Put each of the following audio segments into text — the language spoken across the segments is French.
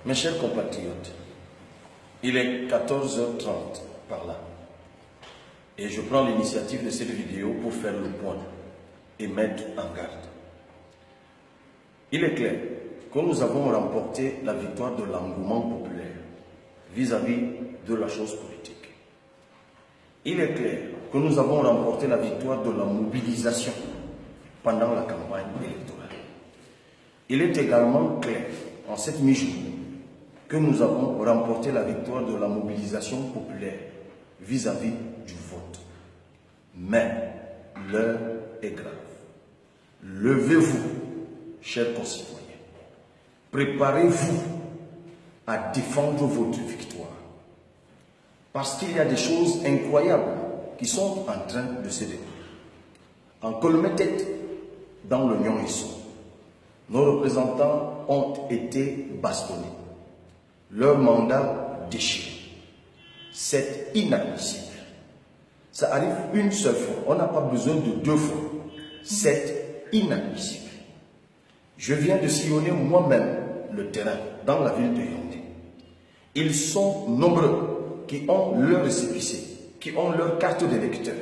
Mes chers compatriotes, il est 14h30 par là et je prends l'initiative de cette vidéo pour faire le point et mettre en garde. Il est clair que nous avons remporté la victoire de l'engouement populaire vis-à-vis de la chose politique. Il est clair que nous avons remporté la victoire de la mobilisation pendant la campagne électorale. Il est également clair en cette mi-journée que nous avons remporté la victoire de la mobilisation populaire vis-à-vis du vote. Mais l'heure est grave. Levez-vous, chers concitoyens. Préparez-vous à défendre votre victoire. Parce qu'il y a des choses incroyables qui sont en train de se dérouler. En Colmetet, dans le Nyongisson, nos représentants ont été bastonnés. Leur mandat déchiré. C'est inadmissible. Ça arrive une seule fois. On n'a pas besoin de deux fois. C'est inadmissible. Je viens de sillonner moi-même le terrain dans la ville de Yaoundé. Ils sont nombreux qui ont leur récépissé, qui ont leur carte d'électeur,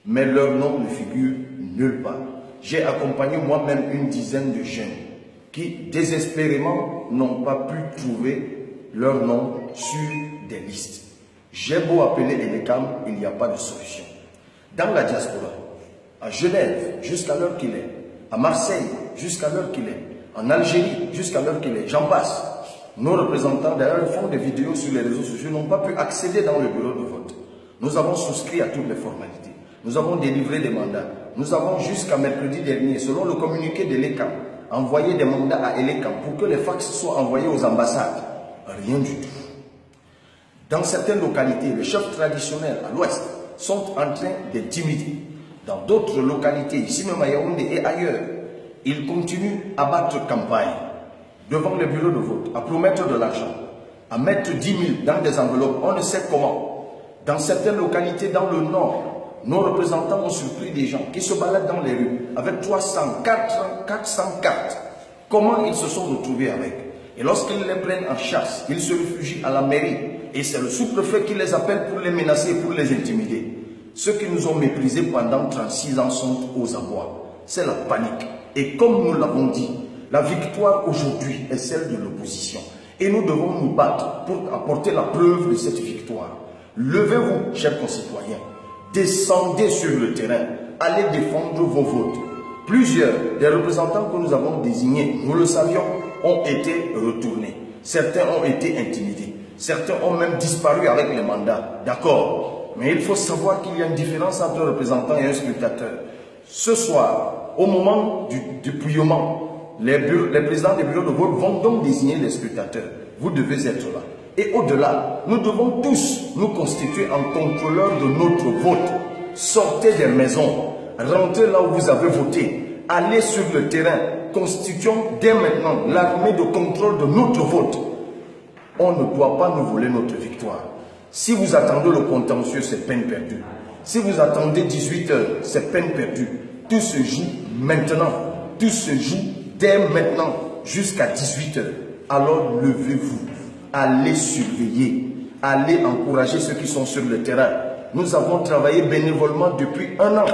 mais leur nom ne figure nulle part. J'ai accompagné moi-même une dizaine de jeunes qui, désespérément, n'ont pas pu trouver leur nom sur des listes. J'ai beau appeler l'ENECAM, il n'y a pas de solution. Dans la diaspora, à Genève, jusqu'à l'heure qu'il est, à Marseille, jusqu'à l'heure qu'il est, en Algérie, jusqu'à l'heure qu'il est, j'en passe. Nos représentants, d'ailleurs, font des vidéos sur les réseaux sociaux, n'ont pas pu accéder dans le bureau de vote. Nous avons souscrit à toutes les formalités. Nous avons délivré des mandats. Nous avons jusqu'à mercredi dernier, selon le communiqué de l'ECAM, envoyé des mandats à l'ECAM pour que les fax soient envoyés aux ambassades. Rien du tout. Dans certaines localités, les chefs traditionnels à l'ouest sont en train d'intimider. Dans d'autres localités, ici même à Yaoundé et ailleurs, ils continuent à battre campagne devant les bureaux de vote, à promettre de l'argent, à mettre 10 000 dans des enveloppes, on ne sait comment. Dans certaines localités dans le nord, nos représentants ont surpris des gens qui se baladent dans les rues avec 300, 400 cartes. Comment ils se sont retrouvés avec? Et lorsqu'ils les prennent en chasse, ils se réfugient à la mairie. Et c'est le sous-préfet qui les appelle pour les menacer et pour les intimider. Ceux qui nous ont méprisés pendant 36 ans sont aux abois. C'est la panique. Et comme nous l'avons dit, la victoire aujourd'hui est celle de l'opposition. Et nous devons nous battre pour apporter la preuve de cette victoire. Levez-vous, chers concitoyens. Descendez sur le terrain. Allez défendre vos votes. Plusieurs des représentants que nous avons désignés, nous le savions, ont été retournés. Certains ont été intimidés. Certains ont même disparu avec les mandats. D'accord. Mais il faut savoir qu'il y a une différence entre un représentant et un scrutateur. Ce soir, au moment du dépouillement, les présidents des bureaux de vote vont donc désigner les scrutateurs. Vous devez être là. Et au-delà, nous devons tous nous constituer en contrôleurs de notre vote. Sortez des maisons, rentrez là où vous avez voté, allez sur le terrain, constituons dès maintenant l'armée de contrôle de notre vote. On ne doit pas nous voler notre victoire. Si vous attendez le contentieux, c'est peine perdue. Si vous attendez 18 heures, c'est peine perdue. Tout se joue maintenant. Tout se joue dès maintenant jusqu'à 18 heures. Alors levez-vous. Allez surveiller. Allez encourager ceux qui sont sur le terrain. Nous avons travaillé bénévolement depuis 1 an.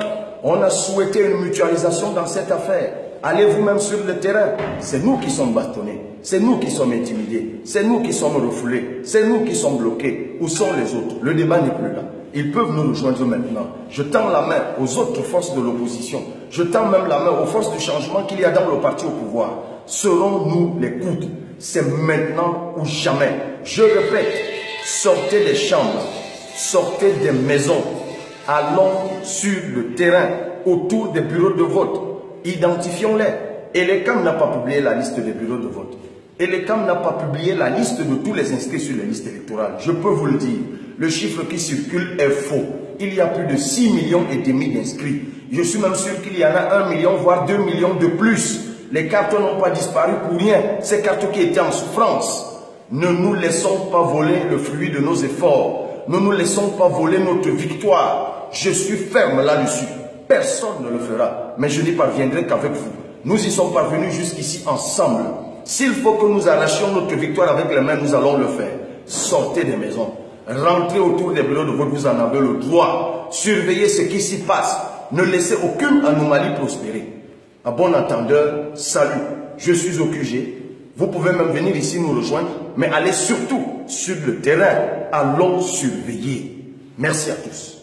On a souhaité une mutualisation dans cette affaire. Allez vous-même sur le terrain. C'est nous qui sommes bâtonnés. C'est nous qui sommes intimidés. C'est nous qui sommes refoulés. C'est nous qui sommes bloqués. Où sont les autres? Le débat n'est plus là. Ils peuvent nous rejoindre maintenant. Je tends la main aux autres forces de l'opposition. Je tends même la main aux forces du changement qu'il y a dans le parti au pouvoir. Serons-nous les coudes? C'est maintenant ou jamais. Je répète, sortez des chambres, sortez des maisons. Allons sur le terrain, autour des bureaux de vote. Identifions-les. Et l'ENECAM n'a pas publié la liste des bureaux de vote. Et l'ENECAM n'a pas publié la liste de tous les inscrits sur les listes électorales. Je peux vous le dire. Le chiffre qui circule est faux. Il y a plus de 6,5 millions d'inscrits. Je suis même sûr qu'il y en a 1 million, voire 2 millions de plus. Les cartes n'ont pas disparu pour rien. Ces cartes qui étaient en souffrance. Ne nous laissons pas voler le fruit de nos efforts. Ne nous laissons pas voler notre victoire. Je suis ferme là-dessus. Personne ne le fera. Mais je n'y parviendrai qu'avec vous. Nous y sommes parvenus jusqu'ici ensemble. S'il faut que nous arrachions notre victoire avec les mains, nous allons le faire. Sortez des maisons. Rentrez autour des bureaux de vote, vous en avez le droit. Surveillez ce qui s'y passe. Ne laissez aucune anomalie prospérer. À bon entendeur, salut. Je suis au QG. Vous pouvez même venir ici nous rejoindre, mais allez surtout sur le terrain. Allons surveiller. Merci à tous.